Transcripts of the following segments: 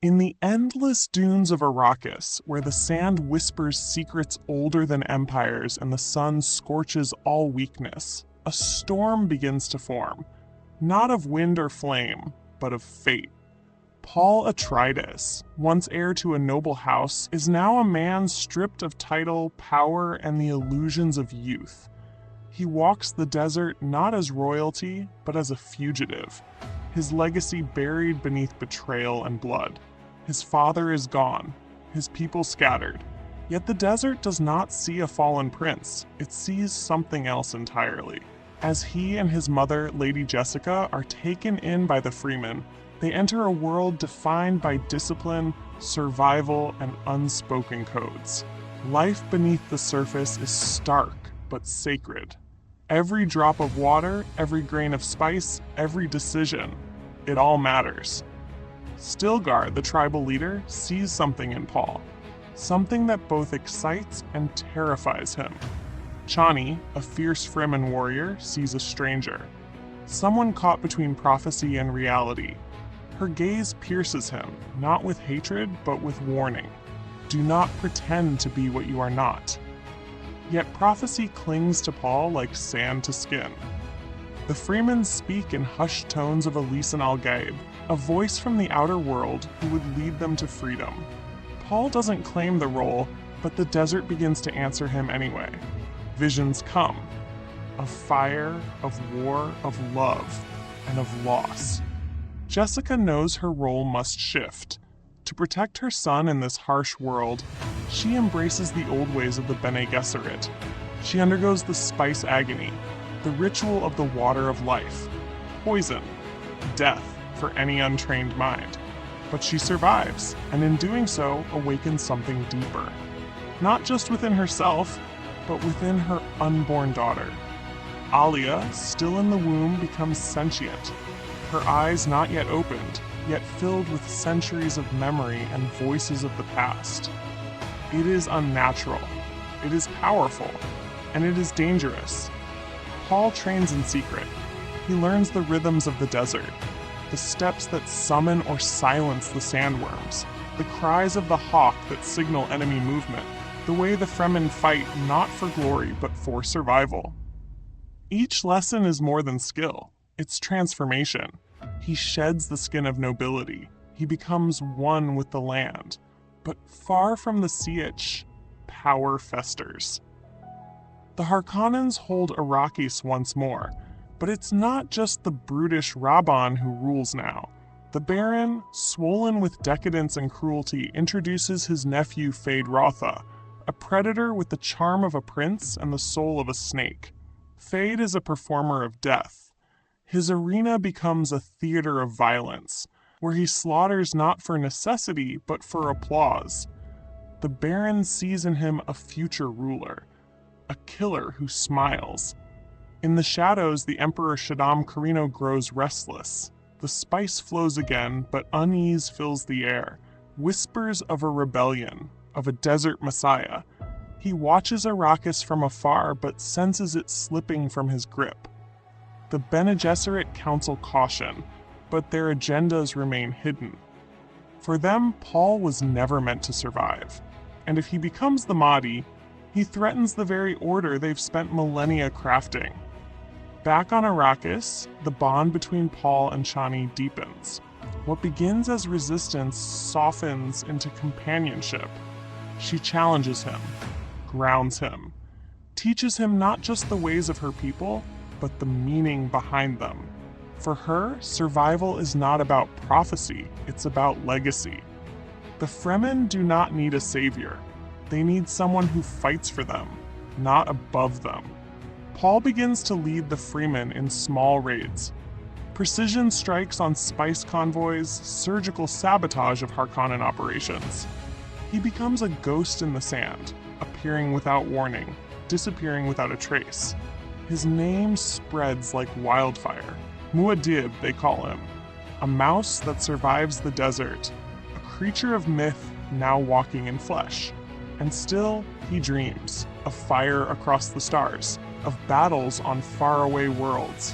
In the endless dunes of Arrakis, where the sand whispers secrets older than empires and the sun scorches all weakness, a storm begins to form, not of wind or flame, but of fate. Paul Atreides, once heir to a noble house, is now a man stripped of title, power, and the illusions of youth. He walks the desert not as royalty, but as a fugitive, his legacy buried beneath betrayal and blood. His father is gone, his people scattered. Yet the desert does not see a fallen prince, it sees something else entirely. As he and his mother, Lady Jessica, are taken in by the Freemen, they enter a world defined by discipline, survival, and unspoken codes. Life beneath the surface is stark but sacred. Every drop of water, every grain of spice, every decision, it all matters. Stilgar, the tribal leader, sees something in Paul, something that both excites and terrifies him. Chani, a fierce Fremen warrior, sees a stranger, someone caught between prophecy and reality. Her gaze pierces him, not with hatred, but with warning. Do not pretend to be what you are not. Yet prophecy clings to Paul like sand to skin. The Freemen speak in hushed tones of Elise and Al-Gaib, a voice from the outer world who would lead them to freedom. Paul doesn't claim the role, but the desert begins to answer him anyway. Visions come, of fire, of war, of love, and of loss. Jessica knows her role must shift. To protect her son in this harsh world, she embraces the old ways of the Bene Gesserit. She undergoes the spice agony, the ritual of the water of life, poison, death for any untrained mind. But she survives, and in doing so awakens something deeper. Not just within herself, but within her unborn daughter. Alia, still in the womb, becomes sentient, her eyes not yet opened, yet filled with centuries of memory and voices of the past. It is unnatural, it is powerful, and it is dangerous. Paul trains in secret. He learns the rhythms of the desert, the steps that summon or silence the sandworms, the cries of the hawk that signal enemy movement, the way the Fremen fight not for glory but for survival. Each lesson is more than skill, it's transformation. He sheds the skin of nobility, he becomes one with the land, but far from the Sietch, power festers. The Harkonnens hold Arrakis once more, but it's not just the brutish Rabban who rules now. The Baron, swollen with decadence and cruelty, introduces his nephew Feyd-Rautha, a predator with the charm of a prince and the soul of a snake. Feyd is a performer of death. His arena becomes a theater of violence, where he slaughters not for necessity, but for applause. The Baron sees in him a future ruler, a killer who smiles. In the shadows, the Emperor Shaddam Corrino grows restless. The spice flows again, but unease fills the air. Whispers of a rebellion, of a desert messiah. He watches Arrakis from afar, but senses it slipping from his grip. The Bene Gesserit counsel caution, but their agendas remain hidden. For them, Paul was never meant to survive. And if he becomes the Mahdi, he threatens the very order they've spent millennia crafting. Back on Arrakis, the bond between Paul and Chani deepens. What begins as resistance softens into companionship. She challenges him, grounds him, teaches him not just the ways of her people, but the meaning behind them. For her, survival is not about prophecy, it's about legacy. The Fremen do not need a savior. They need someone who fights for them, not above them. Paul begins to lead the Freemen in small raids. Precision strikes on spice convoys, surgical sabotage of Harkonnen operations. He becomes a ghost in the sand, appearing without warning, disappearing without a trace. His name spreads like wildfire. Muad'Dib, they call him. A mouse that survives the desert. A creature of myth now walking in flesh. And still, he dreams of fire across the stars, of battles on faraway worlds,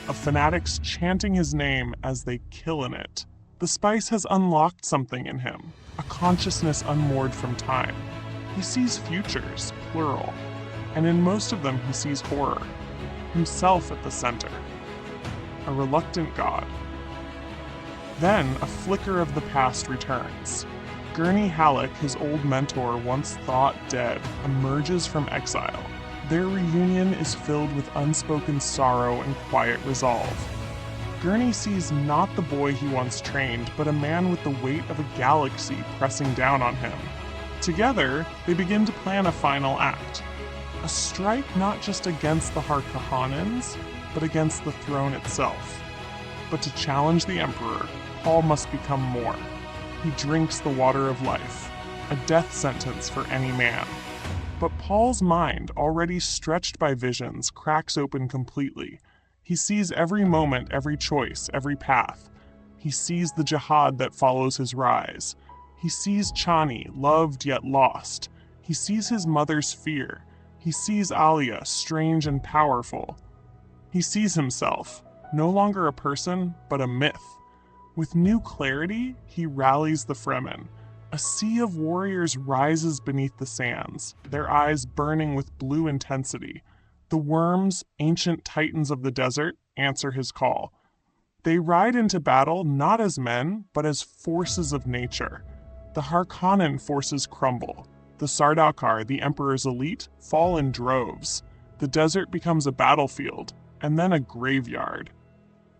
of fanatics chanting his name as they kill in it. The spice has unlocked something in him, a consciousness unmoored from time. He sees futures, plural, and in most of them he sees horror, himself at the center, a reluctant god. Then a flicker of the past returns. Gurney Halleck, his old mentor once thought dead, emerges from exile. Their reunion is filled with unspoken sorrow and quiet resolve. Gurney sees not the boy he once trained, but a man with the weight of a galaxy pressing down on him. Together, they begin to plan a final act. A strike not just against the Harkonnens, but against the throne itself. But to challenge the Emperor, Paul must become more. He drinks the water of life, a death sentence for any man. But Paul's mind, already stretched by visions, cracks open completely. He sees every moment, every choice, every path. He sees the jihad that follows his rise. He sees Chani, loved yet lost. He sees his mother's fear. He sees Alia, strange and powerful. He sees himself, no longer a person, but a myth. With new clarity, he rallies the Fremen. A sea of warriors rises beneath the sands, their eyes burning with blue intensity. The worms, ancient titans of the desert, answer his call. They ride into battle not as men, but as forces of nature. The Harkonnen forces crumble. The Sardaukar, the Emperor's elite, fall in droves. The desert becomes a battlefield, and then a graveyard.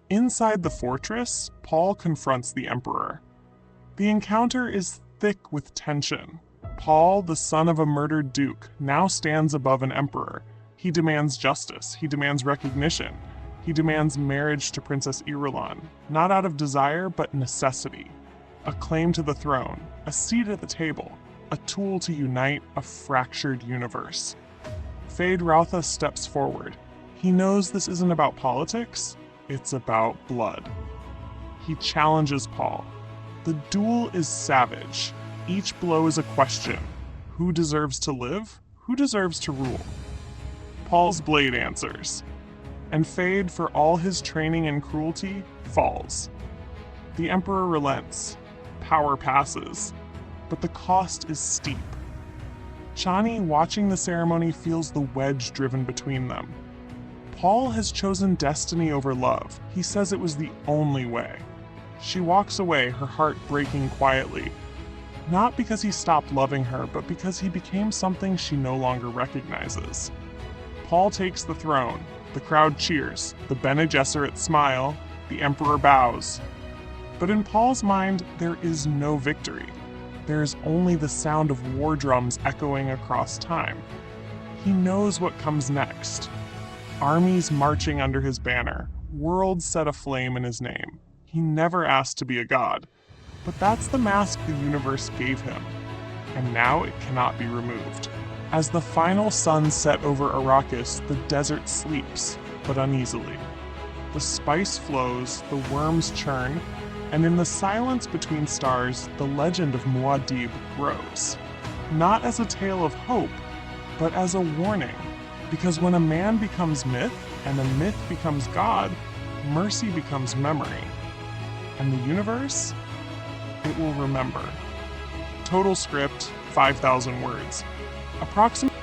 Inside the fortress, Paul confronts the Emperor. The encounter is thick with tension. Paul, the son of a murdered duke, now stands above an emperor. He demands justice. He demands recognition. He demands marriage to Princess Irulan, not out of desire, but necessity. A claim to the throne, a seat at the table, a tool to unite a fractured universe. Feyd-Rautha steps forward. He knows this isn't about politics, it's about blood. He challenges Paul. The duel is savage. Each blow is a question. Who deserves to live? Who deserves to rule? Paul's blade answers. And Feyd, for all his training and cruelty, falls. The Emperor relents. Power passes. But the cost is steep. Chani, watching the ceremony, feels the wedge driven between them. Paul has chosen destiny over love. He says it was the only way. She walks away, her heart breaking quietly. Not because he stopped loving her, but because he became something she no longer recognizes. Paul takes the throne. The crowd cheers. The Bene Gesserit smile. The Emperor bows. But in Paul's mind, there is no victory. There is only the sound of war drums echoing across time. He knows what comes next. Armies marching under his banner, worlds set aflame in his name. He never asked to be a god, but that's the mask the universe gave him, and now it cannot be removed. As the final sun set over Arrakis, the desert sleeps, but uneasily. The spice flows, the worms churn, and in the silence between stars, the legend of Muad'Dib grows. Not as a tale of hope, but as a warning. Because when a man becomes myth, and a myth becomes God, mercy becomes memory. And the universe? It will remember. Total script, 5,000 words. Approximately